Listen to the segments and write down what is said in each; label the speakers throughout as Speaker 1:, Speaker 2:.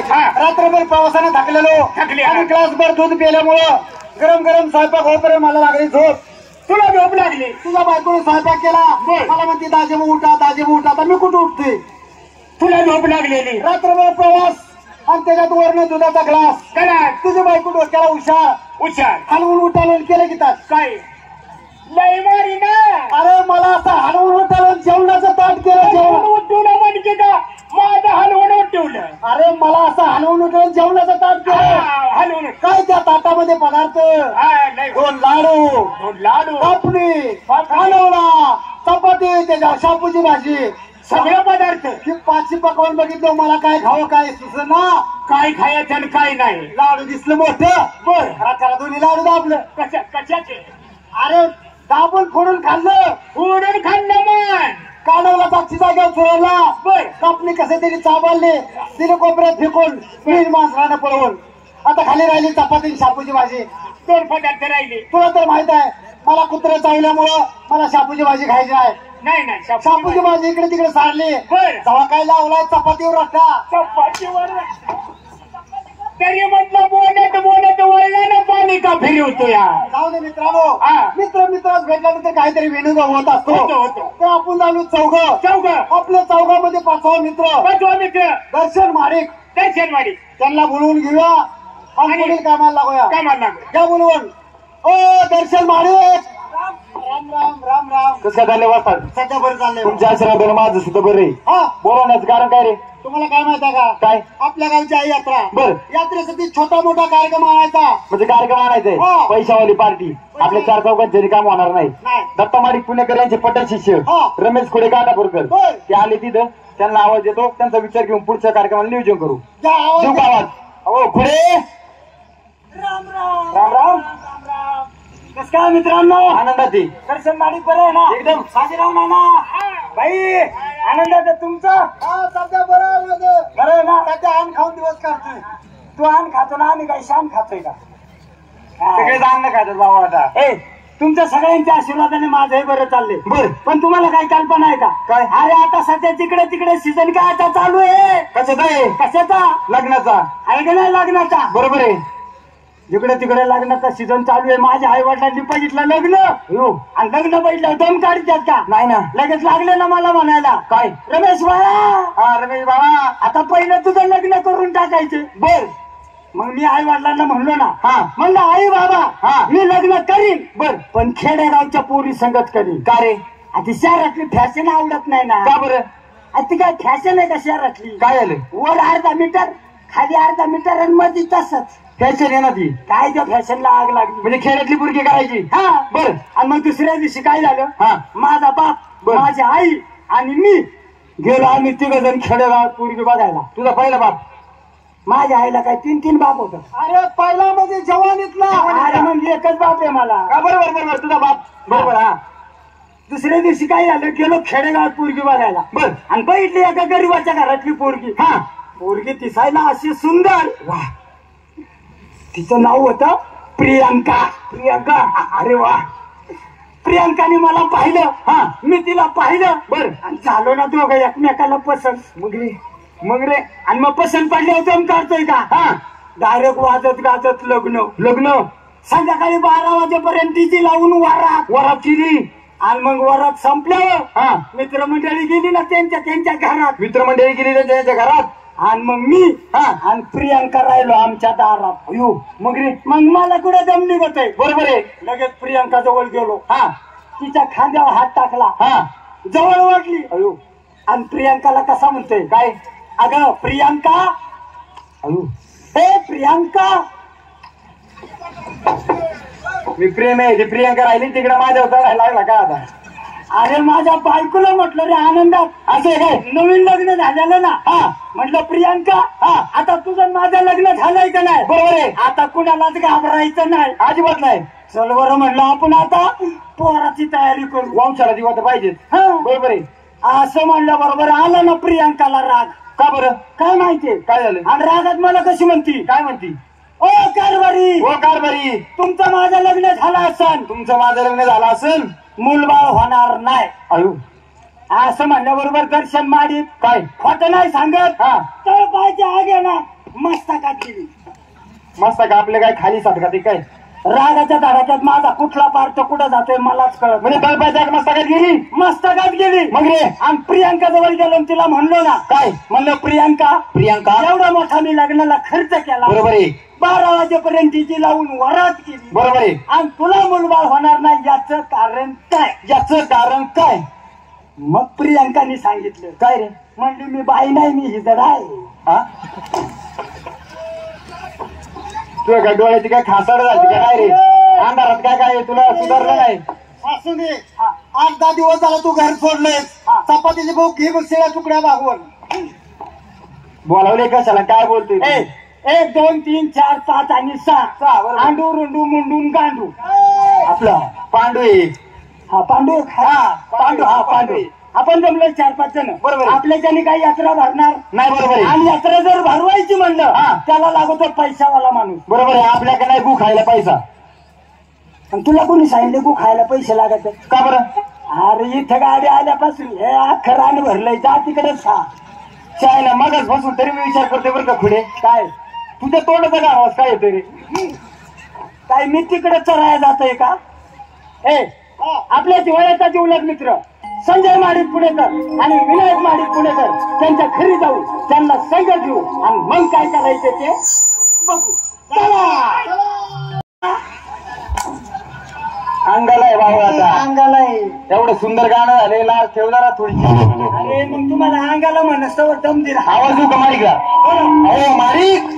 Speaker 1: रात्रभर प्रवासाने थकले आणि ग्लासभर दूध पिल्यामुळं गरम गरम स्वयंपाक होईपर्यंत मला लागली झोप.
Speaker 2: तुला झोप लागली.
Speaker 1: तुझ्या बायकोने स्वयंपाक केला. मला म्हणते दाजेबू उठा दाजेबू उठा. आता मी कुठे उठते.
Speaker 2: तुला झोप लागलेली.
Speaker 1: रात्रभर प्रवास आणि त्याच्यात वरण दुधाचा ग्लास.
Speaker 2: काय
Speaker 1: तुझ्या बायको डोक्याला उशार हलवून उठालून केलं की ताट.
Speaker 2: काय लय मारी ना.
Speaker 1: अरे मला असं हलवून उठालून जेवणाचं ताट केलं. जेवण
Speaker 2: उठवलं म्हणजे का माझं हलवून उठवलं.
Speaker 1: अरे मला असं हलवून उठवून जेवणाचं ताट केलं.
Speaker 2: हलवून
Speaker 1: काय त्या ताटामध्ये पदार्थ. दोन लाडू कापणी कालवणा चपाती त्याच्या शापूची भाजी
Speaker 2: सगळं पदार्थ.
Speaker 1: ही पाचशे पकवान बघितलं. मला काय खावं काय सुचना.
Speaker 2: काय खायचं आणि काय नाही.
Speaker 1: लाडू दिसलं मोठं.
Speaker 2: बर
Speaker 1: त्याला दोन्ही लाडू दाबलं.
Speaker 2: कशाचे.
Speaker 1: अरे दाबून फोडून खाल्लं.
Speaker 2: मन
Speaker 1: काढवला साक्षी जागेवर चोरला.
Speaker 2: बर
Speaker 1: कापणी कसे तरी चाबलले. तिने कोपऱ्यात फेकून मीठ मांसरानं पळवून. आता खाली राहिली चपाती शापूची भाजी.
Speaker 2: दोन पदार्थ राहिले.
Speaker 1: तुला तर माहित आहे मला कुत्रे चावल्यामुळं मला शापूची भाजी खायची
Speaker 2: नाही.
Speaker 1: शापूची भाजी इकडे तिकडे सारली.
Speaker 2: तेव्हा
Speaker 1: काय लावलाय चपातीवर रट्टा.
Speaker 2: चपातीवर तरी म्हटलं बोलत वळला ना पाणी का फिरवतो या.
Speaker 1: जाऊ दे मित्रांनो. मित्रात भेटल्यानंतर काहीतरी विनोद होत असतो. तर आपण झालो चौघ. आपल्या चौघामध्ये पाचवा मित्र दर्शन माडिक. त्यांना बोलवून घेऊया आणि पुढील कामाला लागूया. घ्या बोलवून. ओ दर्शन माडिक. राम
Speaker 3: कसं झाले वाटतात.
Speaker 1: सध्या बरं चाललंय.
Speaker 3: तुमच्या आशीर्वादाने माझं सुद्धा बरं आहे. बोलवण्याचं कारण काय रे.
Speaker 1: तुम्हाला काय माहित आहे का.
Speaker 3: काय
Speaker 1: आपल्या गावची आहे यात्रा.
Speaker 3: बर
Speaker 1: यात्रेसाठी छोटा मोठा कार्यक्रम आणायचा.
Speaker 3: म्हणजे कार्यक्रम आणायचंय. पैशावाली पार्टी. आपल्या चार चौकात जरी काम होणार नाही. दत्ता माडिक पुणेकर यांचे पट्टर शिष्य रमेश खुडे गाठापूरकर ते आले तिथं. त्यांना आवाज येतो. त्यांचा विचार घेऊन पुढच्या कार्यक्रमाला नियोजन करू. देऊ का आवाज. हो खुडे.
Speaker 1: राम कस काय मित्रांनो.
Speaker 3: आनंदाची.
Speaker 1: दर्शन माडिक बरं आहे ना.
Speaker 3: एकदम.
Speaker 1: बाजीराव नाना बाई आनंदात आहे तुमचं. सध्या बरं आहे ना. सध्या अन्न खाऊन दिवस काढतोय. तू अन्न खातो ना आणि काही शान खातोय का.
Speaker 3: सगळे अन्न खातात बाबा. आता
Speaker 1: तुमच्या सगळ्यांच्या आशीर्वादाने माझंही बरं चाललंय.
Speaker 3: बर
Speaker 1: पण तुम्हाला काही कल्पना आहे का.
Speaker 3: काय.
Speaker 1: अरे आता सध्या तिकडे सीझन काय आता चालू आहे. कशाचा.
Speaker 3: लग्नाचा.
Speaker 1: आहे का नाही लग्नाचा.
Speaker 3: बरोबर आहे.
Speaker 1: जिकडे तिकडे लग्नाचा सीझन चालू आहे. माझ्या आई वडिलांनी बघितलं लग्न आणि लग्न बघितलं दम काढतात का.
Speaker 3: नाही ना.
Speaker 1: लगेच लागले ना मला म्हणायला.
Speaker 3: काय.
Speaker 1: रमेश बाळा.
Speaker 3: रमेश बाबा
Speaker 1: आता पहिलं तुझं लग्न करून टाकायचे.
Speaker 3: बर
Speaker 1: मग मी आई वडिलांना म्हणलो ना.
Speaker 3: म्हणलं
Speaker 1: आई बाबा मी लग्न करीन.
Speaker 3: बर
Speaker 1: पण खेडेगावच्या पोरी संगत करीन.
Speaker 3: का रे.
Speaker 1: ती शहरातली फॅशन आवडत नाही ना.
Speaker 3: का बरं.
Speaker 1: ती काय फॅशन आहे का शहरातली.
Speaker 3: काय झालं.
Speaker 1: वर अर्धा मीटर खाली अर्धा मीटर आणि मध्ये तसंच
Speaker 3: फॅशन आहे ना ती.
Speaker 1: काय त्या फॅशनला आग लागली.
Speaker 3: म्हणजे खेड्यातली पुरगी करायची.
Speaker 1: बर आणि मग दुसऱ्या दिवशी काय झालं. माझा बाप माझी आई आणि मी गेलो. आम्ही 3 जण खेडेगावात पोरगी बघायला.
Speaker 3: तुझा पहिला बाप.
Speaker 1: माझ्या आईला काय 3 बाप होत.
Speaker 3: अरे पहिला म्हणजे जवानीतला.
Speaker 1: अरे मग एकच बाप आहे मला.
Speaker 3: बरोबर तुझा बाप. बरोबर.
Speaker 1: दुसऱ्या दिवशी काय झालं. गेलो खेडेगावात पोरगी बघायला.
Speaker 3: बर
Speaker 1: आणि बघितली एका गरीबाच्या घरातली पोरगी. पोरगी दिसायला अशी सुंदर. वा. तिचं नाव होतं प्रियंका. अरे वा. प्रियंकाने मला पाहिलं. मी तिला पाहिलं.
Speaker 3: बर
Speaker 1: आणि झालो ना दोघं एकमेकाला पसंत.
Speaker 3: मग रे
Speaker 1: आणि मग पसंत पडल्यावर जम काढतोय का. डायरेक्ट वाजत गाजत लग्न. संध्याकाळी 12 वाजेपर्यंत तिची लावून वरात केली. आणि मग वरात संपल्यावर मित्रमंडळी गेली ना त्यांच्या घरात.
Speaker 3: मित्रमंडळी गेली त्यांच्या घरात.
Speaker 1: आणि मग मी आणि प्रियंका राहिलो आमच्या दारात. मग मला कुठे दम निघत आहे.
Speaker 3: बरोबर आहे.
Speaker 1: लगेच प्रियंका जवळ गेलो. तिच्या खांद्यावर हात टाकला. जवळ वाटली. आणि प्रियंकाला कसा म्हणतोय.
Speaker 3: काय.
Speaker 1: अगं प्रियंका. प्रियंका.
Speaker 3: मी प्रेम आहे. प्रियंका राहिली तिकडे माझ्या चढायला लागला का आता.
Speaker 1: अरे माझ्या बायकोला म्हटलं रे आनंदात.
Speaker 3: असं काय.
Speaker 1: नवीन लग्न झालेलं ना. म्हटलं प्रियंका आता तुझं माझं लग्न झालंय का नाही.
Speaker 3: बरोबर आहे.
Speaker 1: आता कुणालाच घाबरायचं नाही.
Speaker 3: अजिबात नाही.
Speaker 1: चल बरं म्हणलं आपण आता पोराची तयारी करू.
Speaker 3: वंशाला दिवस पाहिजेत. बरोबर आहे.
Speaker 1: असं म्हणलं बरोबर आलं ना प्रियंकाला राग.
Speaker 3: का बरं.
Speaker 1: काय माहितीये
Speaker 3: काय झालं.
Speaker 1: आणि रागात मला कशी म्हणती.
Speaker 3: काय म्हणती.
Speaker 1: ओ कारभारी तुमचं माझं लग्न झालं असन. मूलबाळ होणार नाही. असं म्हणल्याबरोबर दर्शन माडिक
Speaker 3: काय
Speaker 1: खोटं नाही सांगत. तळपायच्या आगे ना मस्तकात गेली.
Speaker 3: मस्त का आपले काय खाली साठ का ते काय
Speaker 1: रागाच्या धडाक्यात माझा कुठला पार्ट कुठं जातोय मलाच कळत
Speaker 3: म्हणजे तळपायच्या मस्तकात गेली.
Speaker 1: मस्तकात गेली.
Speaker 3: मग रे
Speaker 1: आणि प्रियांका जवळ गेलो आणि तिला म्हणलो ना,
Speaker 3: काय
Speaker 1: म्हणलं प्रियांका एवढा मोठा मी लग्नाला खर्च केला,
Speaker 3: बरोबर आहे
Speaker 1: 12 वाजेपर्यंत तिची लावून वरात केली,
Speaker 3: बरोबर आहे.
Speaker 1: आणि तुला मुलबाळ होणार नाही याचं कारण काय?
Speaker 3: याचं कारण काय?
Speaker 1: मग प्रियांकाने सांगितलं,
Speaker 3: काय रे?
Speaker 1: म्हणली मी बाई नाही, मी हिजड आहे.
Speaker 3: हा तुझ्या काय डोळ्याची काय खासाड झाली का काय रे? अंधारात काय काय तुला सुधारलं नाही?
Speaker 1: असू दे. 8-10 दिवस झाला तू घर सोडलंय. चपातीचे भाऊ घे शिळ्या तुकड्या भागवून.
Speaker 3: बोलावले कशाला? काय बोलतोय?
Speaker 1: 1, 2, 3, 4, 5 आणि 6 आंडू रुंडू मुंडून गांडू.
Speaker 3: आपला पांडू आहे.
Speaker 1: हा पांडू. पांडू. हा पांडू. आपण जमलो 4-5 जण.
Speaker 3: बरोबर.
Speaker 1: आपल्याच्याने काही यात्रा भरणार
Speaker 3: नाही. बरोबर आहे.
Speaker 1: आणि यात्रा जर भरवायची म्हणलं त्याला लागतो पैशावाला माणूस.
Speaker 3: बरोबर आहे. आपल्याकडे नाही गु खायला पैसा.
Speaker 1: आणि तुला कोणी सांगितले गु खायला पैसे लागत?
Speaker 3: का बरं?
Speaker 1: अरे इथं गाडी आल्यापासून हे अख्खं रान भरलंय, जा तिकडेच खा.
Speaker 3: चायला मगच बसून तरी मी विचार करते बरं का पुढे
Speaker 1: काय
Speaker 3: तुझ्या तोंडाचा का आवाज काय येतोय रे?
Speaker 1: काय मी तिकडे चराया जातोय का? आपल्या जिव्हाळ्याचा जिवलग मित्र संजय माडिक पुणेकर आणि विनायक माडिक पुणेकर त्यांच्या घरी जाऊ, त्यांना संग घेऊ आणि मग काय करायचं ते बघू. चला.
Speaker 3: अंगाला आहे भाऊ आता.
Speaker 1: अंगाला आहे.
Speaker 3: एवढं सुंदर गाणं झाले लाल ठेव जरा थोडी.
Speaker 1: अरे मग तुम्हाला अंगाला म्हणत दम दिला.
Speaker 3: आवाज देऊ का मारिक? हो मारिक.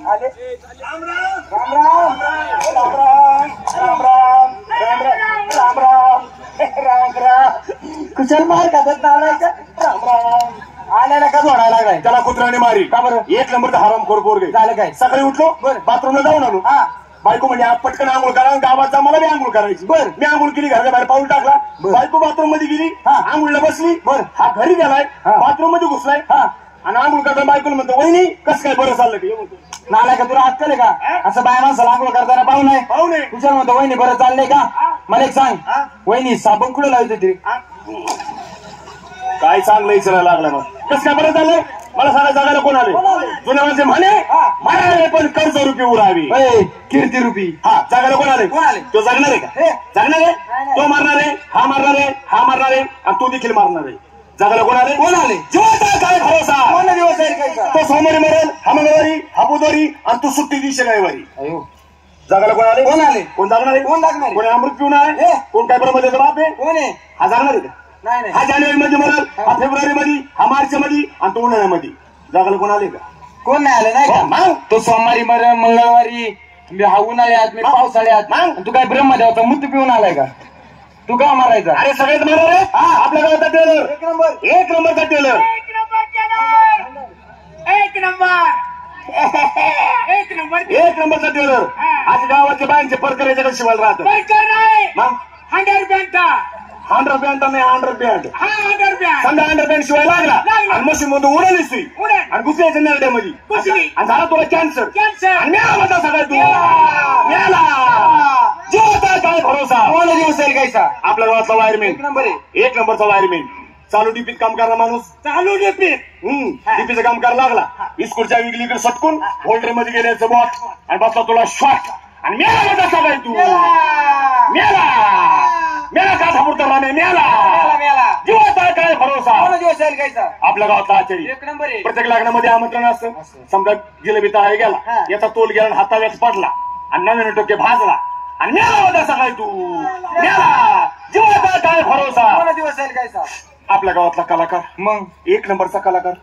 Speaker 1: राम राम राम राम राम राम राम राम राम. कुशल मार का राम राम.
Speaker 3: आल्याला का जोडायला लागलाय?
Speaker 2: त्याला कुत्र्याने मारी.
Speaker 3: का बरं?
Speaker 2: 1 नंबर हराम खोर गे.
Speaker 3: झालं काय?
Speaker 2: सकाळी उठलो बाथरूमला जाऊन आलो. बायको म्हणजे पटकन आंघोळ करा, गावात जा, मला बी आंघोळ करायची. मी आंघोळ केली, घराच्या बाहेर पाऊल टाकला, बायको बाथरूम मध्ये गेली, आंघोळला बसली. हा घरी गेलाय, बाथरूम मध्ये घुसलाय आणि आंघोळ करता बायकोला म्हणतो, वहिनी कसं काय बरं चाललं की?
Speaker 3: नालाय का तुला अक्कल आहे का? असं बाय माणसाला आंघोळ करताना पाहू नये. तुझ्या म्हणतो वहिनी बरं चाललंय का? मला एक सांग, वहिनी साबण कुठे लावत होती?
Speaker 2: काय चांगलं इचरायला लागला मग. कसं काय बरं चाललंय मला सांगा. जगायला कोण आले? जुन्या माणसे म्हणे मारावे पण कर्ज रुपये उरावी,
Speaker 3: कीर्ती रुपी.
Speaker 2: हा जगायला कोण आले? तो जगणार आहे का? जगणार आहे. तो मारणार आहे, हा मारणार आहे, हा मारणार आहे आणि तू देखील मारणार आहे. जगायला कोण आले? जीवाचा काय भरोसा?
Speaker 3: दिवस आहे
Speaker 2: तो सोमवारी मरेल, हा मंगळवारी, हा बुधवारी आणि तू सुट्टी दिवशी रविवारी. जगायला कोण आले? कोण जगणार आहे? कोण अमृत पिऊन आहे? कोण काय बरोबर बाप आहे?
Speaker 3: कोण आहे?
Speaker 2: हा जगणार आहे का?
Speaker 3: नाही.
Speaker 2: हा जानेवारी मध्ये मरल, हा फेब्रुवारी मध्ये, हा मार्च मध्ये आणि तो उन्हाळ्यामध्ये. जगायला कोण आले का?
Speaker 3: कोण नाही आलं नाही का? तो सोमवारी मरण, मंगळवारी, हा उन्हाळ्यात, मी पावसाळ्यात. तू काय ब्रह्मदेवाचा मृत्यू पिऊन आलाय का? तू का मारायचा?
Speaker 2: अरे सगळ्यात मारणार आहे आपल्या गावाचा टेलर. 1 नंबरचा टेलर. 1 नंबरचा टेलर. आज गावाच्या बायांचे परकर याच्याकडे शिवायला राहतात. 100 पॅन्ट नाही, 100 पॅन्ट. समजा 100 पॅन्ट शिवाय लागला आणि मशीन मधून उडाली सुई आणि घुसल्याच्या नरड्यामध्ये आणि झाला तुला कॅन्सर आणि मेला म्हणता सगळ्यात तू मेला. जीवाचा काय भरोसा?
Speaker 3: कोण दिवस आहे कायचा?
Speaker 2: आपल्या गावातला वायरमॅन. 1 नंबरचा वायरमॅन. चालू डीपीत काम करणार माणूस.
Speaker 1: चालू डीपीत
Speaker 2: डीपीचं काम करायला लागला, इस्कूटच्या विकलीकडे सटकून होल्डर मध्ये गेल्याचं बॉट आणि बसला तुला शॉट आणि मेला म्हणता सगळ्यात तू मेला का सापुरता राणे मेला. जीवाचा काय भरोसा?
Speaker 3: दिवस आहे कायचा?
Speaker 2: आपल्या गावातला आचार्य.
Speaker 3: 1 नंबर आहे.
Speaker 2: प्रत्येक लग्नामध्ये आमंत्रण असतं. समजा जिलेबी तळाई गेला, याचा तोल गेला, हाताव्याच पडला आणि 99 टक्के भाजला आणि मेला होता सकाळी तू मेला. जीवाचा काय भरोसा?
Speaker 3: दिवस आहे कायचा?
Speaker 2: आपल्या गावातला कलाकार.
Speaker 3: मग
Speaker 2: 1 नंबरचा कलाकार.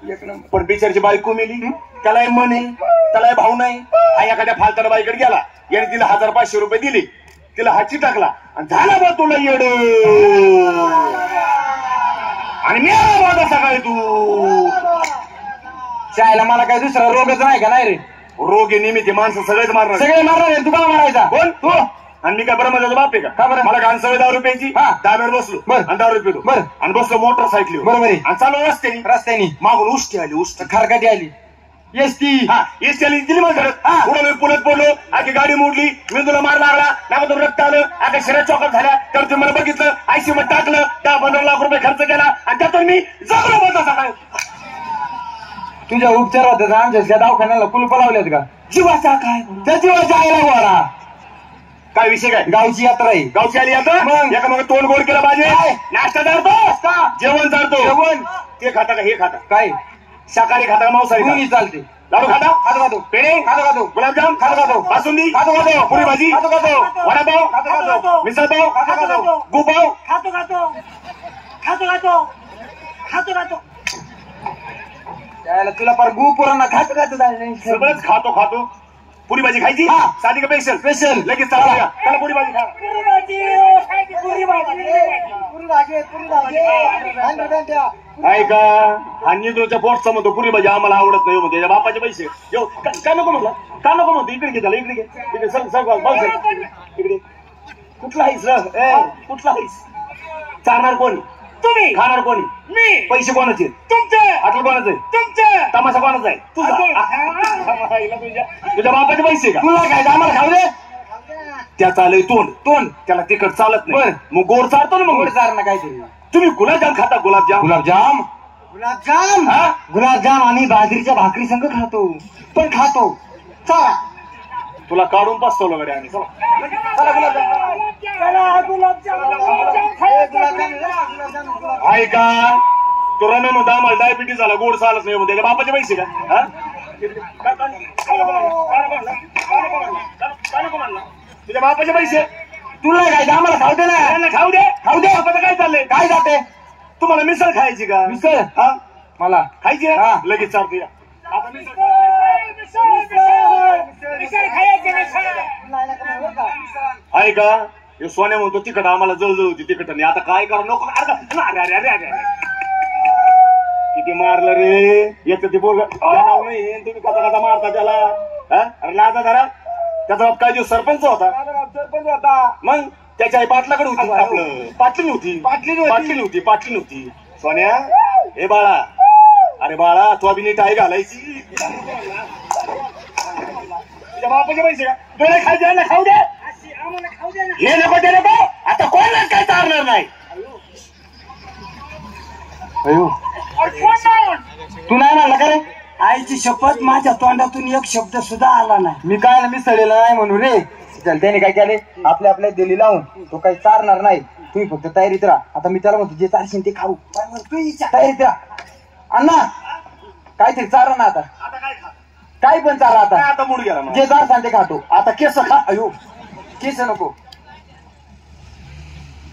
Speaker 2: पण बिचारची बायको मेली, त्याला मन आहे, त्याला भाऊ नाही. हा एखाद्या फालताना बाईकडे गेला, याने तिला 1500 रुपये दिले, तिला हाची टाकला आणि झाला बा तुला येड आणि मेला माझा सकाळी तू.
Speaker 3: चायला मला काय दुसरा रोगच नाही का? नाही रे,
Speaker 2: रोग आहे निमित्त माणसं सगळेच मारणार.
Speaker 3: सगळे मारणार आहे. तू का मारायचा?
Speaker 2: कोण? तू. आणि मी काय बरं माझा बाप आहे का?
Speaker 3: का बरं?
Speaker 2: मला घाण सवय 10 रुपयाची. 10 मिनिट बसलो आणि 10 रुपये
Speaker 3: बरं
Speaker 2: आणि बसलो मोटरसायकल
Speaker 3: बरोबर आहे.
Speaker 2: आणि चालू रस्त्याने मागून उष्टी आली, उष्ट
Speaker 3: खरकाटी आली. एसटी
Speaker 2: एसटी आली, दिली मला धरत. पुढे मी पुण्यात पडलो, आधी गाडी मोडली, मेंदूला मार लागला, नाकातून रक्त आलं, आता शरीर चौकात झाल्या. तर तुम्ही मला बघितलं, आयसी मध्ये टाकलं, 10-15 लाख रुपये खर्च केला आणि त्यातून मी जगलो होता सकाळी.
Speaker 3: तुझ्या उपचार होतात आमच्या त्या दवाखान्याला कुलप लावल्यात का?
Speaker 2: जीवाचा काय
Speaker 3: त्या जीवाच्या आईला गोळा.
Speaker 2: काय विषय काय?
Speaker 3: गावची यात्रा आहे.
Speaker 2: गावची आली आता
Speaker 3: मग
Speaker 2: एका मग तोंड गोड केलं पाहिजे. नाश्ता चालतोस का? जेवण चालतो.
Speaker 3: जेवण
Speaker 2: ते खाता का हे खाता?
Speaker 3: काय
Speaker 2: शाकाहारी खाता का मांसाहारी?
Speaker 3: दोन्ही चालते.
Speaker 2: लाडू खाता?
Speaker 3: खातो खातो.
Speaker 2: पेढे
Speaker 3: खातो खातो.
Speaker 2: गुलाबजाम
Speaker 3: खातो खातो.
Speaker 2: बासुंदी
Speaker 3: खातो खातो.
Speaker 2: पुरी भाजी
Speaker 3: खातो खातो.
Speaker 2: वडापाव
Speaker 3: खातो खातो.
Speaker 2: मिसळपाव
Speaker 3: खातो खातो.
Speaker 2: गुपाव
Speaker 1: खातो खातो खातो खातो खातो खातो.
Speaker 3: त्याला तुला पर गु पुराणा खात खात
Speaker 2: सगळंच खातो खातो. पुरी भाजी खायची
Speaker 3: हा.
Speaker 2: साधी का स्पेशल?
Speaker 3: स्पेशल.
Speaker 2: लगेच चला बघा. चला पुरी भाजी खा.
Speaker 1: पुरी भाजी पुरी भाजी पुरी भाजी.
Speaker 2: ऐका आणि तुमच्या पोटचा म्हणतो पुरी भाजी आम्हाला आवडत नाही म्हणतो. त्याच्या बापाचे पैसे जेव का नको म्हटलं का नको म्हणतो. इकडे घे त्याला इकडे घे. इकडे सर सर भाऊ सर इकडे. कुठला आहेस ए कुठला आहेस? चालणार कोणी?
Speaker 1: तुम्ही.
Speaker 2: खाणार कोणी?
Speaker 1: मी.
Speaker 2: पैसे कोणाचे?
Speaker 1: तुमचे.
Speaker 2: हॉटेल कोणाचं आहे?
Speaker 1: तुमचे.
Speaker 2: तमाशा कोणाचा आहे? तुझ्या बापाचे पैसे का?
Speaker 3: तुला काय आम्हाला खाऊ दे.
Speaker 2: त्या चालय तोंड तोंड त्याला तिखट चालत नाही. मग गोड चालतो ना. मग
Speaker 3: गोड चार ना काहीतरी.
Speaker 2: तुम्ही गुलाबजाम खाता? गुलाबजाम
Speaker 3: गुलाबजाम गुलाबजाम
Speaker 2: हा?
Speaker 3: गुलाबजाम आम्ही बाजरीच्या भाकरी संग खातो. पण खातो. चला
Speaker 2: तुला काढून पाचतो वगैरे आणि चला ऐका तो रमे म्हणतो आम्हाला डायबिटीस झाला गोड चालत नाही म्हणतो. त्याच्या बापाचे पैसे का? हा? तुझ्या बापाचे पैसे
Speaker 3: तुला काय आम्हाला खाऊ दे ना.
Speaker 2: त्यांना खाऊ दे.
Speaker 3: खाऊ दे.
Speaker 2: बापाचं काय चाललंय?
Speaker 3: काय जाते
Speaker 2: तुम्हाला मिसळ खायची का?
Speaker 3: मिसळ
Speaker 2: हा
Speaker 3: मला
Speaker 2: खायची
Speaker 3: हा.
Speaker 2: ना? लगेच चालते या. आता मिसळ ऐका हे सोन्या म्हणतो तिखट आम्हाला जळजळ होती तिखट नाही. आता काय करा नको. किती मारलं रे येतं ते बोल नाही. तुम्ही कसा कसा मारता त्याला? अरे लाजा धरा. त्याचा बाप काय दिवस सरपंच होता.
Speaker 3: सरपंच होता.
Speaker 2: मग त्याच्या आई पाटलाकडे होती. आपलं पाटली नव्हती. पाटली नव्हती. सोन्या हे बाळा अरे बाळा तू अभि नीट आई घालायची. तुझ्या बापाचे पैसे का? तुला खायचे ना खाऊ दे. हे नको ते नको. आता कोणाला काय चालणार नाही.
Speaker 3: तू नाही म्हणला का रे?
Speaker 1: आईची शपथ माझ्या तोंडातून एक शब्द सुद्धा आला नाही.
Speaker 3: मी काय मिसळलेला नाही म्हणून रे. चल त्याने काय केले आपल्या आपल्या दिली लावून तो काही चारणार नाही. तुम्ही फक्त तयारीत राहा. आता मी त्याला म्हणतो जे चारशील ते खाऊ. तू तयारीत राहा. अण्णा काहीतरी चारा ना. आता
Speaker 2: आता काय खा?
Speaker 3: काही पण चारा. आता
Speaker 2: आता मूड गेला मला.
Speaker 3: जे चार सांगते खातो.
Speaker 2: आता केस खा.
Speaker 3: अयो केस नको.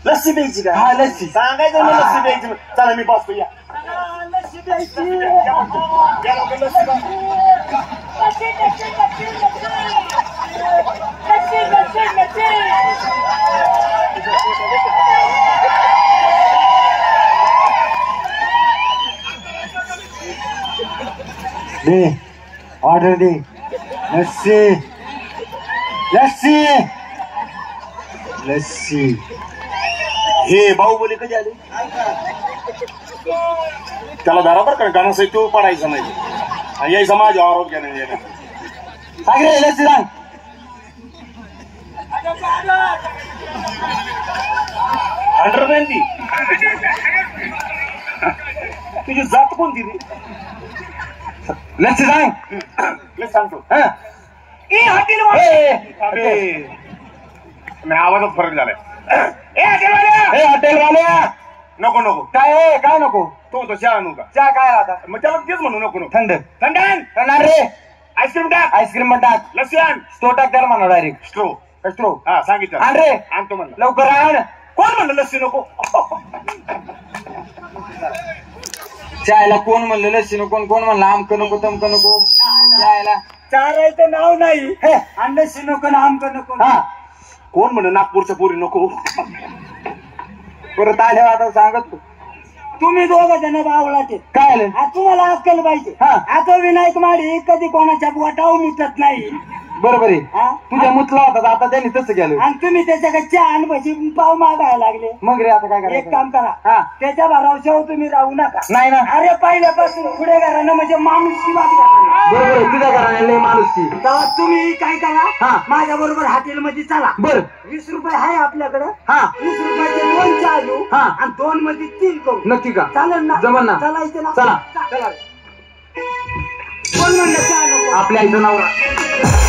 Speaker 2: लस्सी प्यायची का?
Speaker 3: हा लस्सी
Speaker 2: सांगायचं ना लस्सी प्यायची. चला मी बसतो या.
Speaker 3: दे ऑर्डर दे. लस्सी लस्सी लस्सी.
Speaker 2: हे बाहुबली कधी आले? त्याला बरोबर का गाणं तो पडायचं नाही. आणि यायचा माझ्या आरोप घ्या.
Speaker 3: सांग रे लस्सी सांग.
Speaker 2: अंडरमॅन तुझी जात कोणती ती?
Speaker 3: लस्सी सांग.
Speaker 2: सांगतो. आवाजात फरक झालाय.
Speaker 3: हॉटेल वाल्या
Speaker 2: नको नको.
Speaker 3: काय काय नको.
Speaker 2: तो चहा आणू का?
Speaker 3: चहा काय आता?
Speaker 2: मग त्याला तेच म्हणू नको नको.
Speaker 3: थंड
Speaker 2: थंड आण.
Speaker 3: रे
Speaker 2: आईस्क्रीम टाक.
Speaker 3: आईस्क्रीम पण टाक.
Speaker 2: लस्सी आण.
Speaker 3: स्टो टाक त्याला म्हणा डायरेक्ट.
Speaker 2: स्ट्रो
Speaker 3: स्ट्रो
Speaker 2: हा सांगितलं.
Speaker 3: आण रे.
Speaker 2: आणतो म्हणलं.
Speaker 3: लवकर आण.
Speaker 2: कोण म्हणलं लस्सी नको?
Speaker 3: चायला कोण म्हणलं लस्सी नको. कोण म्हणलं आमक नको तमक नको. चायला
Speaker 1: चारायचं नाव नाही. अंडशी नको ना आमक नको.
Speaker 3: हा
Speaker 2: कोण म्हणलं नागपूरच्या पोरी नको?
Speaker 3: परत आल्यावर आता सांगत.
Speaker 1: तुम्ही दोघं जण बावळाटे.
Speaker 3: काय आलं?
Speaker 1: तुम्हाला अक्कल पाहिजे.
Speaker 3: हा.
Speaker 1: आता विनायक माडी कधी कोणाच्या बोटावर मुतत नाही.
Speaker 3: बरोबर आहे.
Speaker 1: हा?
Speaker 3: तुझ्या मुतला होता आता त्यांनी तसं केलं.
Speaker 1: आणि तुम्ही त्याच्याकडे चहा आणि भजी पाव मागायला लागले.
Speaker 3: मग रे आता काय
Speaker 1: एक
Speaker 3: करायचं?
Speaker 1: काम करा.
Speaker 3: हा.
Speaker 1: त्याच्या भरावशावर तुम्ही राहू नका.
Speaker 3: नाही ना.
Speaker 1: अरे पहिल्यापासून पुढे घरानं म्हणजे माणूस बात करा.
Speaker 3: बरोबर आहे. तुझ्या घराने माणूसची.
Speaker 1: तेव्हा तुम्ही काय करा.
Speaker 3: हा.
Speaker 1: माझ्या बरोबर हॉटेलमध्ये चला.
Speaker 3: बर
Speaker 1: 20 रुपये आहे आपल्याकडे.
Speaker 3: हा
Speaker 1: 20 रुपयाचे 2 चहा घेऊ.
Speaker 3: हा.
Speaker 1: आणि 2 मध्ये 3 करू.
Speaker 3: नक्की का?
Speaker 1: चालेल ना?
Speaker 3: जमन ना?
Speaker 1: चालायचं ना?
Speaker 3: चला.
Speaker 1: चला.
Speaker 3: आपल्या आईचं नवरा